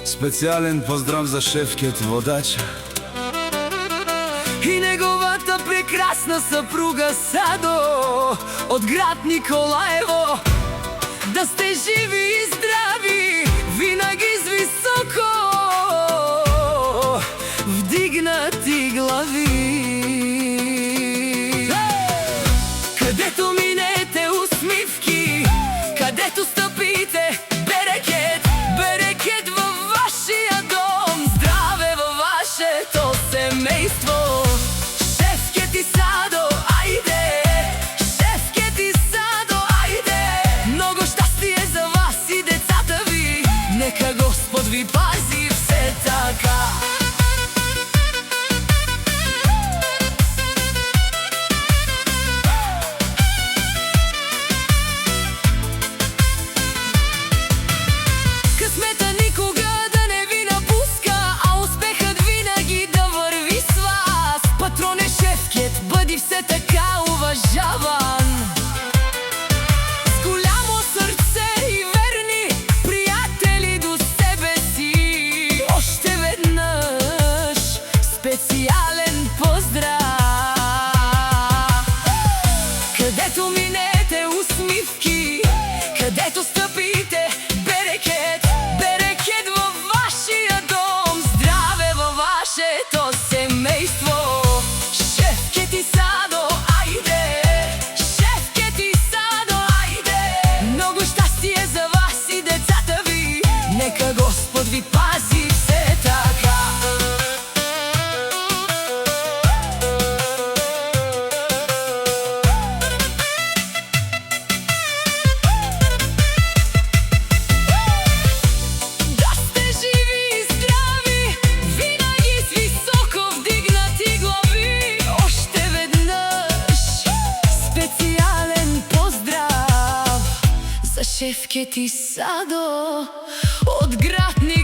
Специјален поздрав за Шефкет водач и неговата прекрасна сапруга Садо од град Николаево. Да сте живи и здрави, винаги с високо вдигнати глави. Където минете усмивки, където стъпите берекет, берекет във вашия дом, здраве във вашето семейство. Шефкет и Садо, айде! Шефкет и Садо, айде! Много щастие за вас и децата ви, нека Господ ви пази все така. Бъди все така уважаван, с голямо сърце и верни приятели до себе си. Още веднъж специален поздрав. Където минете усмивки, където стъпите берекет, берекет във вашия дом, здраве във вашето семейство. Шефкет и Садо, айде! Шефкет и Садо, айде! Много щастие за вас и децата ви, нека Господ ви пази все така. Да сте живи и здрави, винаги с високо вдигнати глави. Още веднъж специален поздрав за Шефкет и Садо от град Николаево.